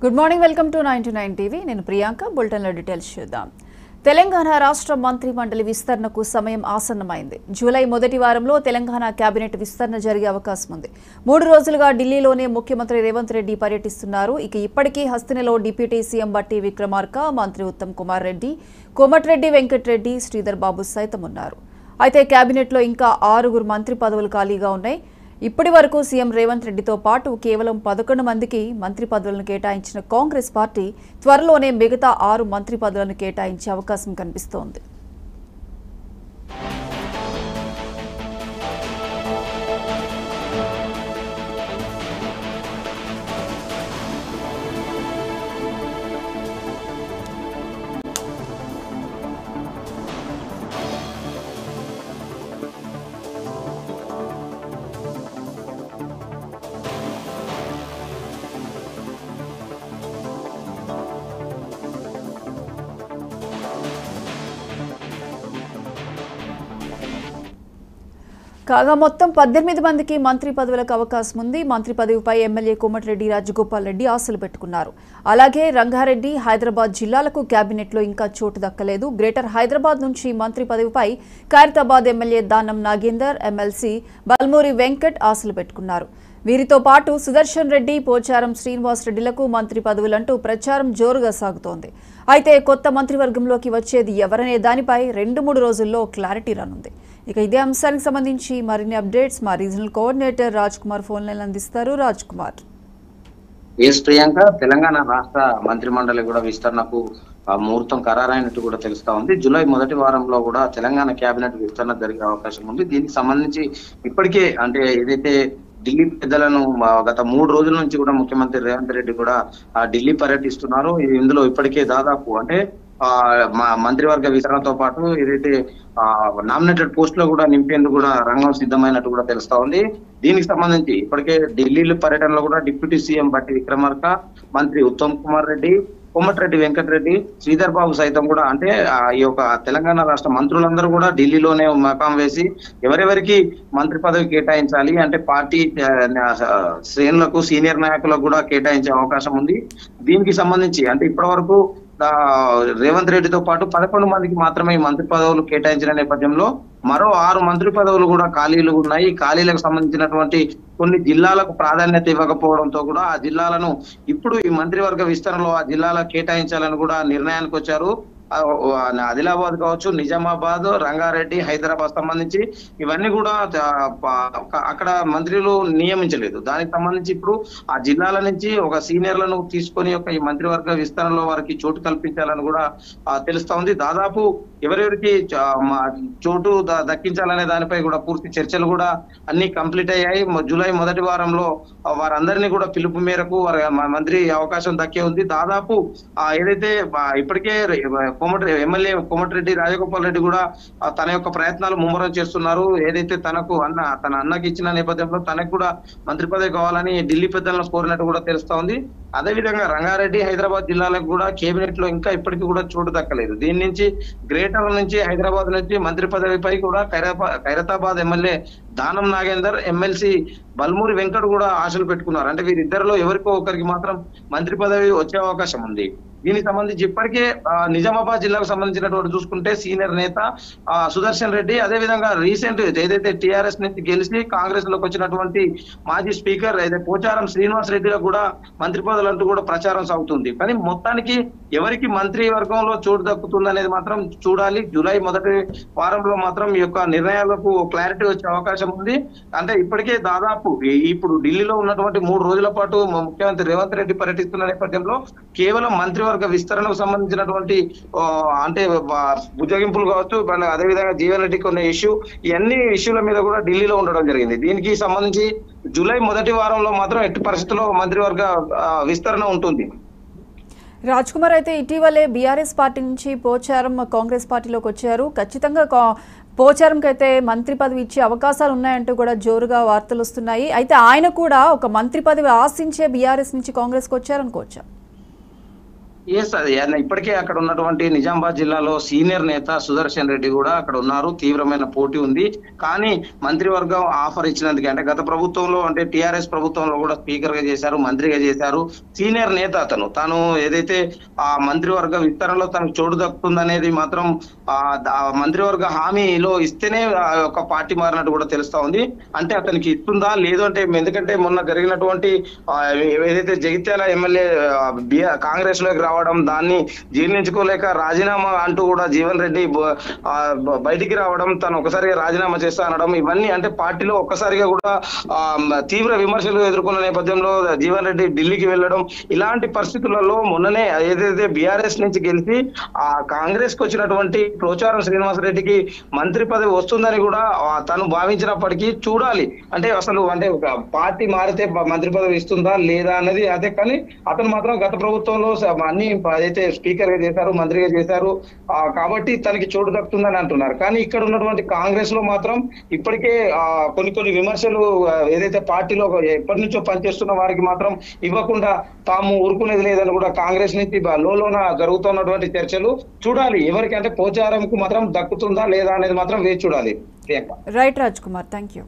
Good morning, welcome to 99 TV. నేను ప్రియాంక. బులెటిన్లో details చూద్దాం. తెలంగాణ రాష్ట్ర మంత్రి మండలి విస్తరణకు సమయం ఆసన్నమైంది. జూలై మొదటి వారంలో తెలంగాణ కేబినెట్ విస్తరణ జరిగే అవకాశం ఉంది. 3 రోజులుగా ఢిల్లీలోనే ముఖ్యమంత్రి రేవంత్ రెడ్డి పర్యటిస్తున్నారు. ఇప్పటికీ హస్తినలో డిప్యూటీ సీఎం బట్టి విక్రమార్క, మంత్రి ఉత్తమ్ కుమార్ రెడ్డి, కోమటిరెడ్డి వెంకటరెడ్డి, శ్రీధర్ బాబు సైతం ఉన్నారు. అయితే కేబినెట్లో ఇంకా 6 మంత్రి పదవులు ఖాళీగా ఉన్నాయి. ఇప్పటి వరకు సీఎం రేవంత్ రెడ్డితో పాటు కేవలం 11 మందికి మంత్రి పదవులను కేటాయించిన కాంగ్రెస్ పార్టీ త్వరలోనే మిగతా 6 మంత్రి పదవులను కేటాయించే అవకాశం కనిపిస్తోంది. కాగా మొత్తం 18 మందికి మంత్రి పదవులకు అవకాశం ఉంది. మంత్రి పదవిపై ఎమ్మెల్యే కోమటిరెడ్డి రాజగోపాల్ రెడ్డి ఆశలు పెట్టుకున్నారు. అలాగే రంగారెడ్డి, హైదరాబాద్ జిల్లాలకు కేబినెట్లో ఇంకా చోటు దక్కలేదు. గ్రేటర్ హైదరాబాద్ నుంచి మంత్రి పదవిపై ఖైరతాబాద్ ఎమ్మెల్యే దానం నాగేందర్, ఎమ్మెల్సీ బల్మూరి వెంకట్ ఆశలు పెట్టుకున్నారు. వీరితో పాటు సుదర్శన్ రెడ్డి, పోచారం శ్రీనివాస్ రెడ్డిలకు మంత్రి పదవులంటూ ప్రచారం జోరుగా సాగుతోంది. అయితే కొత్త మంత్రివర్గంలోకి వచ్చేది ఎవరనే దానిపై 2-3 రోజుల్లో క్లారిటీ రానుంది. ఇదే అంశానికి సంబంధించి మరిన్ని అప్డేట్స్ మా regional coordinator Raj Kumar phone line అందిస్తారు. రాజ్ కుమార్. ప్రియాంక, తెలంగాణ రాష్ట్ర మంత్రి మండలి కూడా విస్తరణకు ముహూర్తం ఖరారైనట్టు కూడా తెలుస్తా ఉంది. జూలై మొదటి వారంలో కూడా తెలంగాణ కేబినెట్ విస్తరణ జరిగే అవకాశం ఉంది. దీనికి సంబంధించి ఇప్పటికే ఏదైతే ఢిల్లీ పెద్దలను గత 3 రోజుల నుంచి కూడా ముఖ్యమంత్రి రేవంత్ రెడ్డి కూడా ఢిల్లీ పర్యటిస్తున్నారు. ఇందులో ఇప్పటికే దాదాపు మంత్రివర్గ విస్తరణతో పాటు ఏదైతే నామినేటెడ్ పోస్ట్ లో కూడా నింపేందుకు కూడా రంగం సిద్ధమైనట్టు కూడా తెలుస్తా ఉంది. దీనికి సంబంధించి ఇప్పటికే ఢిల్లీ పర్యటనలో కూడా డిప్యూటీ సీఎం బట్టి విక్రమార్క, మంత్రి ఉత్తమ్ కుమార్ రెడ్డి, కోమటిరెడ్డి వెంకటరెడ్డి, శ్రీధర్ బాబు సైతం కూడా ఈ యొక్క తెలంగాణ రాష్ట్ర మంత్రులందరూ కూడా ఢిల్లీలోనే మకాం వేసి ఎవరెవరికి మంత్రి పదవి కేటాయించాలి పార్టీ శ్రేణులకు, సీనియర్ నాయకులకు కూడా కేటాయించే అవకాశం ఉంది. దీనికి సంబంధించి ఇప్పటి వరకు రేవంత్ రెడ్డితో పాటు 11 మందికి మాత్రమే మంత్రి పదవులు కేటాయించిన నేపథ్యంలో మరో 6 మంత్రి పదవులు కూడా ఖాళీలు ఉన్నాయి. ఖాళీలకు సంబంధించినటువంటి కొన్ని జిల్లాలకు ప్రాధాన్యత ఇవ్వకపోవడంతో కూడా ఆ జిల్లాలను ఇప్పుడు ఈ మంత్రివర్గ విస్తరణలో ఆ జిల్లాలకు కేటాయించాలని కూడా నిర్ణయానికి వచ్చారు. ఆదిలాబాద్ కావచ్చు, నిజామాబాద్, రంగారెడ్డి, హైదరాబాద్ సంబంధించి ఇవన్నీ కూడా అక్కడ మంత్రులు నియమించలేదు. దానికి సంబంధించి ఇప్పుడు ఆ జిల్లాల నుంచి ఒక సీనియర్లను తీసుకొని ఈ మంత్రివర్గ విస్తరణలో వారికి చోటు కల్పించాలని కూడా తెలుస్తా ఉంది. దాదాపు ఎవరెవరికి చోటు దక్కించాలనే దానిపై కూడా పూర్తి చర్చలు కూడా అన్ని కంప్లీట్ అయ్యాయి. జూలై మొదటి వారంలో వారందరినీ కూడా పిలుపు మేరకు వారి మంత్రి అవకాశం దక్కే ఉంది. దాదాపు ఏదైతే ఇప్పటికే ఎమ్మెల్యే కోమటిరెడ్డి రాజగోపాల్ రెడ్డి కూడా తన యొక్క ప్రయత్నాలు ముమ్మరం చేస్తున్నారు. ఏదైతే తన అన్నకి ఇచ్చిన నేపథ్యంలో తనకు కూడా మంత్రి పదవి కావాలని ఢిల్లీ పెద్దలను కోరినట్టు కూడా తెలుస్తా ఉంది. అదేవిధంగా రంగారెడ్డి, హైదరాబాద్ జిల్లాలకు కూడా కేబినెట్ లో ఇంకా ఇప్పటికీ కూడా చోటు దక్కలేదు. దీని నుంచి గ్రేటర్ నుంచి హైదరాబాద్ నుంచి మంత్రి పదవిపై కూడా ఖైరతాబాద్ ఎమ్మెల్యే దానం నాగేందర్, ఎమ్మెల్సీ బల్మూరి వెంకట్ కూడా ఆశలు పెట్టుకున్నారు. వీరిద్దరిలో ఎవరికో ఒకరికి మాత్రం మంత్రి పదవి వచ్చే అవకాశం ఉంది. దీనికి సంబంధించి ఇప్పటికే నిజామాబాద్ జిల్లాకు సంబంధించినటువంటి చూసుకుంటే సీనియర్ నేత సుదర్శన్ రెడ్డి, అదేవిధంగా రీసెంట్ ఏదైతే టీఆర్ఎస్ నుంచి గెలిచి కాంగ్రెస్ లోకి వచ్చినటువంటి మాజీ స్పీకర్ అయితే పోచారం శ్రీనివాస్ రెడ్డిగా కూడా మంత్రి పదవులు అంటూ కూడా ప్రచారం సాగుతుంది. కానీ మొత్తానికి ఎవరికి మంత్రి వర్గంలో చోటు దక్కుతుంది అనేది మాత్రం చూడాలి. జూలై మొదటి వారంలో మాత్రం ఈ యొక్క నిర్ణయాలకు క్లారిటీ వచ్చే అవకాశం ఉంది. ఇప్పటికే దాదాపు ఇప్పుడు ఢిల్లీలో ఉన్నటువంటి 3 రోజుల పాటు ముఖ్యమంత్రి రేవంత్ రెడ్డి పర్యటిస్తున్న నేపథ్యంలో కేవలం మంత్రివర్గ విస్తరణకు సంబంధించినటువంటి బుజ్జగింపులు కావచ్చు, అదేవిధంగా జీవన్ రెడ్డి కొన్ని ఇవన్నీ ఇష్యూల మీద కూడా ఢిల్లీలో ఉండడం జరిగింది. దీనికి సంబంధించి జూలై మొదటి వారంలో మాత్రం ఎట్టి పరిస్థితుల్లో మంత్రివర్గ విస్తరణ ఉంటుంది. రాజ్ కుమార్, అయితే ఇటీవలే బీఆర్ఎస్ పార్టీ నుంచి పోచారం కాంగ్రెస్ పార్టీలోకి వచ్చారు. ఖచ్చితంగా పోచారంకి అయితే మంత్రి పదవి ఇచ్చే అవకాశాలు ఉన్నాయంటూ కూడా జోరుగా వార్తలు వస్తున్నాయి. అయితే ఆయన కూడా ఒక మంత్రి పదవి ఆశించే బీఆర్ఎస్ నుంచి కాంగ్రెస్కి వచ్చారనుకోవచ్చా? ఎస్ అది ఇప్పటికే అక్కడ ఉన్నటువంటి నిజామాబాద్ జిల్లాలో సీనియర్ నేత సుదర్శన్ రెడ్డి కూడా అక్కడ ఉన్నారు. తీవ్రమైన పోటీ ఉంది. కానీ మంత్రివర్గం ఆఫర్ ఇచ్చినందుకు అంటే గత ప్రభుత్వంలో అంటే టిఆర్ఎస్ ప్రభుత్వంలో కూడా స్పీకర్ గా చేశారు, మంత్రిగా చేశారు. సీనియర్ నేత తాను ఏదైతే ఆ మంత్రివర్గ విస్తరణలో తనకు చోటు దక్కుతుందనేది మాత్రం ఆ మంత్రివర్గ హామీలో ఇస్తేనే ఒక పార్టీ మారినట్టు కూడా తెలుస్తా ఉంది. అంటే అతనికి ఇస్తుందా లేదు అంటే, ఎందుకంటే మొన్న జరిగినటువంటి ఏదైతే జగిత్యాల ఎమ్మెల్యే కాంగ్రెస్ లోకి రావడం, దాన్ని జీర్ణించుకోలేక రాజీనామా అంటూ కూడా జీవన్ రెడ్డి బయటికి రావడం, తను ఒకసారిగా రాజీనామా చేస్తా అనడం, ఇవన్నీ అంటే పార్టీలో ఒక్కసారిగా కూడా తీవ్ర విమర్శలు ఎదుర్కొన్న నేపథ్యంలో జీవన్ రెడ్డి ఢిల్లీకి వెళ్ళడం, ఇలాంటి పరిస్థితులలో మొన్ననే ఏదైతే బీఆర్ఎస్ నుంచి గెలిచి ఆ కాంగ్రెస్ కు వచ్చినటువంటి పోచారం శ్రీనివాసరెడ్డికి మంత్రి పదవి వస్తుందని కూడా తను భావించినప్పటికీ చూడాలి. అంటే అసలు అంటే ఒక పార్టీ మారితే మంత్రి పదవి ఇస్తుందా లేదా అన్నది అదే. కానీ అతను మాత్రం గత ప్రభుత్వంలో అన్ని ఏదైతే స్పీకర్ గా చేశారు, మంత్రిగా చేశారు కాబట్టి తనకి చోటు దక్కుతుందని అంటున్నారు. కానీ ఇక్కడ ఉన్నటువంటి కాంగ్రెస్ లో మాత్రం ఇప్పటికే కొన్ని విమర్శలు ఏదైతే పార్టీలో ఎప్పటి నుంచో పనిచేస్తున్న వారికి మాత్రం ఇవ్వకుండా తాము ఊరుకునేది లేదని కూడా కాంగ్రెస్ నుంచి లోన జరుగుతున్నటువంటి చర్చలు చూడాలి. ఎవరికి అంటే పోచారంకు మాత్రం దక్కుతుందా లేదా అనేది మాత్రం వేచి చూడాలి. Right Raj Kumar, thank you.